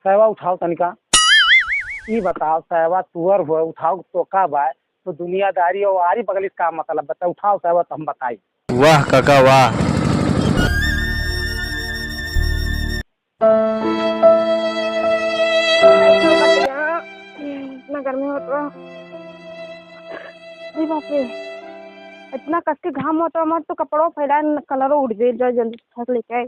सहवा उठाओ तनिका। ई बताओ सहवा तुअर हुआ उठाओ तो का बाय तो दुनियादारी और आरी बगली का मतलब बता। उठाओ सहवा तो हम बताई। वाह काका वाह। इतना गर्मी होता है बाप रे। इतना कस के घाम होता है तो कपड़ों फैला कलर उड़ जाए जल्दी थक लेके आए।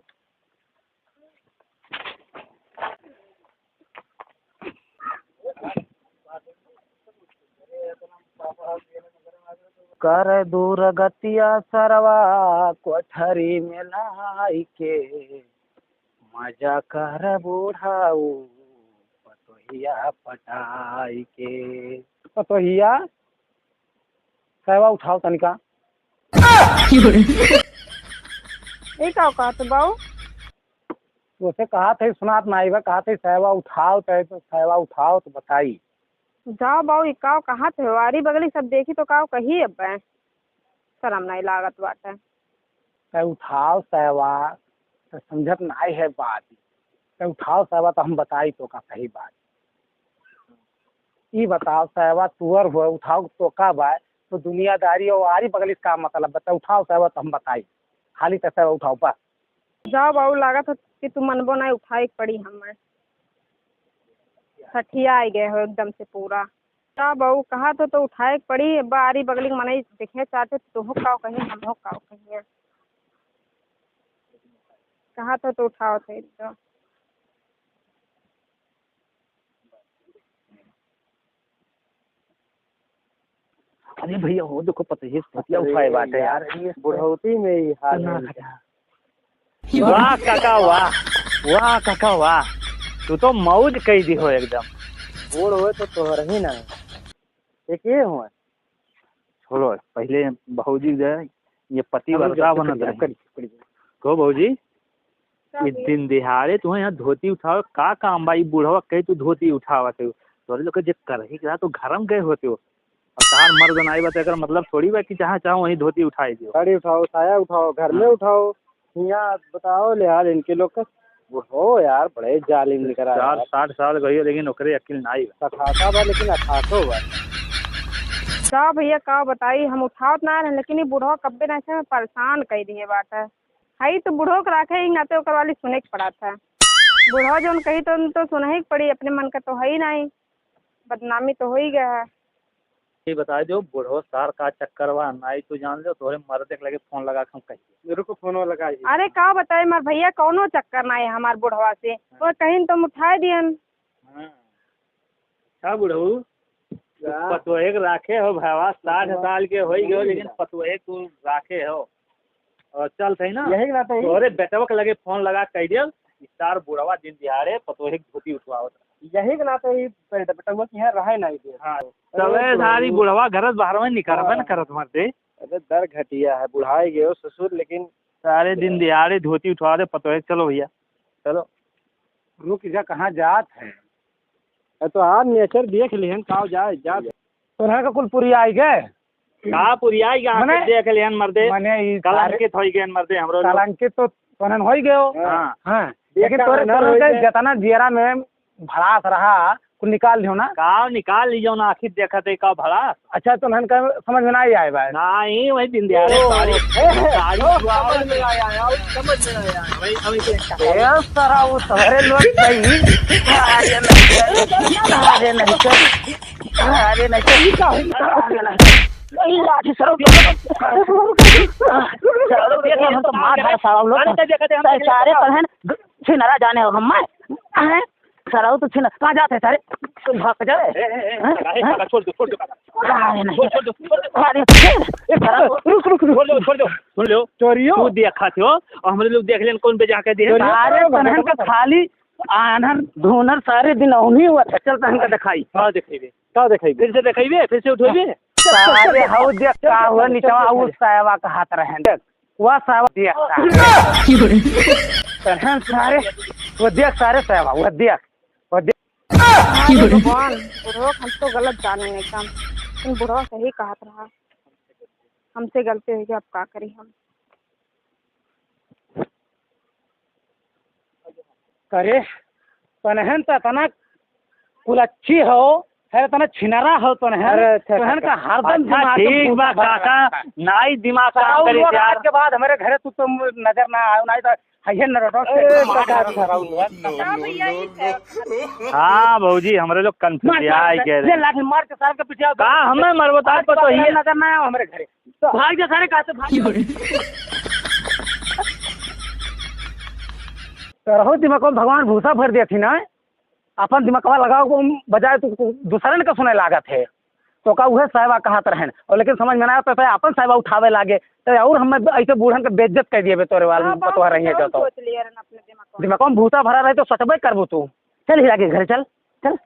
कर दूर गतिया सरवा कोठरी में लाई के मजा कर बूढ़ाऊ पतोहिया पटाई के। पतोहिया सहवा उठाओ तनिका। ये क्या कहा तो बाऊ? उसे कहा था सुनात नाई बा, कहा था सहवा उठाओ तो सहवा उठाओ तो बताई। जाओ बाऊ ये काव कहाँ थे वारी बगली सब देखी तो काव कही अब शर्म नहीं लागत बाटे। कह उठाओ सहवा तो समझत नाई है बात। कह उठाओ सहवा तो हम बताई तो का सही बात। ई बताओ सहवा तुअर हुआ उठाओ तो का बाय तो दुनियादारी और आरी बगली का मतलब बता। उठाओ सहवा तो हम बताई। खाली तो सहवा उठाओ बस। जाओ बाऊ लागत हो कि तुम मनबो नहीं उठाई पड़ी हमें। सठिया आई गए हो एकदम से पूरा। जाओ बाऊ कहा तो उठाए पड़ी बारी बगली मने देखे चाहते तो हो काव कहीं हम हो काव कहीं कहा तो उठाओ थे तो। अरे भैया हो देखो पतोहिया पतिया उठाए बात है यार। बुढ़ौती में ही हाल है। वाह काका वाह। वाह काका वाह। तू तो मौज कही दी हो एकदम। बूढ़ हुए तो तोहर ही ना एक ये हुआ। छोड़ो पहले भौजी गए ये पति वर्ता बनत रहे। को भौजी इस दिन दिहाड़े तुम्हें यहाँ धोती उठाओ का काम भाई बूढ़वा कही तू धोती उठावा थे तोरे लोग जे करही कहा तो घरम गए होते हो। अब तार मर्द नाई बता कर मतलब थोड़ी बा कि जहाँ चाहो वहीं धोती उठाई दियो। साड़ी उठाओ साया उठाओ घर में उठाओ। यहाँ बताओ ले यार इनके लोग का हो यार बड़े जालिम निकल रहा है। 60 साल गई लेकिन ओकरे अकिल नाई सखाता बा लेकिन अठासो बा। का भैया का बताई हम उठावत ना रहे लेकिन ये बूढ़वा कब्बे ना से परेशान कर दिए बात है। हाई तो बूढ़ो के राखे ही नाते ओकर वाली सुने के पड़ा था। बूढ़वा जो कही तो सुना ही पड़ी अपने मन का तो है ही नहीं। बदनामी तो हो ही गया है। ये बता दो बूढ़ो सार का चक्कर वा नाई तू जान लो तोरे मर्द के लगे फोन लगा के हम कहिए। मेरे को फोन लगा। अरे का बताए मार भैया कौनो चक्कर ना है हमार बुढ़वा से और कहीं तुम उठाए दियन। क्या बुढ़ऊ पतोहे के राखे हो भावा 60 साल के हो गए लेकिन पतोहे तू राखे हो और चल सही ना यही बात है। तोरे बेटवा के लगे फोन लगा कह दियल सार बुढ़वा दिन दिहाड़े पतोहे की धोती उठवावत यही के नाते ही बेटवा की यहाँ रहे नहीं दे। हाँ सबे सारी बुढ़वा घर बाहर में निकलबे न करत मरते। अरे दर घटिया है बुढ़ाई गए ससुर लेकिन सारे दिन दिहाड़े धोती उठवा दे पतोहे चलो भैया चलो। रुक जा कहाँ जात है। तो आज नेचर देख लिहन का जाए जा तोहरा का कुल पूरी आई गए का पुरिया मने- देख लिहन मर्दे मने ई कलंकित होई गए मर्दे हमरो लोग। कलंकित तो तोहन हो ही गए हो। हाँ हाँ लेकिन तोरे ना होई तोरे गए। जतना जियरा में भड़ास रहा कुल निकाल लियो ना। का निकाल लीजो ना आखिर देखा थे का भड़ा अच्छा तो नहन का समझ में नहीं आए भाई। नहीं वही दिन दिहाड़े साड़ी साड़ी समझ में आया समझ में आया वही अभी ए सारा वो सारे लोग सही अरे नहीं नहीं लाठी सरो हम तो मार है सारा लोग सारे पहन छिनरा जाने हो हम हैं सारा तो छिन कहाँ जाते सारे तुम भाग जाए छोड़ दो अरे नहीं छोड़ दो अरे रुक सुन लो चोरियो तू देखा थे और हमरे लोग देख लेन कौन बेजा के दे सारे पहन का खाली आनर धोनर सारे दिन औनी हुआ था। चल पहन का दिखाई का देखेबे फिर से देखेबे फिर से उठेबे सारे हाउ देख का हुआ नीचवा उस सायवा का हाथ रहे देख वह सायवा देख पहन सारे वो देख सारे सायवा वो देख भगवान बुढ़वा हम तो गलत जाने एकदम लेकिन बुढ़वा सही कहत रहा। हमसे गलती हुई अब का करी हम। करे तनहन तो तना कुलच्छी हो है तना छिनरा हो तनहन का हरदम दिमाग ठीक बा काका नाई दिमाग काम करे यार के बाद हमारे घरे तू तो नजर ना आयो नहीं तो है न रोड का भैया ये है। हाँ भौजी हमरे लोग कंफ्यूज यार कह रहे लाख मार के साल का पिटिया का हमें मरबो ताज पर तो ही नजर ना आयो हमारे घरे भाग जा सारे का भाग रहो दिमाग में भगवान भूसा भर दिया थी ना अपन दिमागवा लगाओ को बजाय तो दूसरे का सुने लागत है तो का उहे साहबा कहत रहन और लेकिन समझ में ना आता तो अपन साहबा उठावे लागे तो और हम ऐसे बूढ़न के बेइज्जत कर दिए तोरे वाल पतवा रही है तो सोच लिया अपने दिमाग दिमाग में भूसा भरा रहे तो सटबे करबो तू चल ही आगे घर चल चल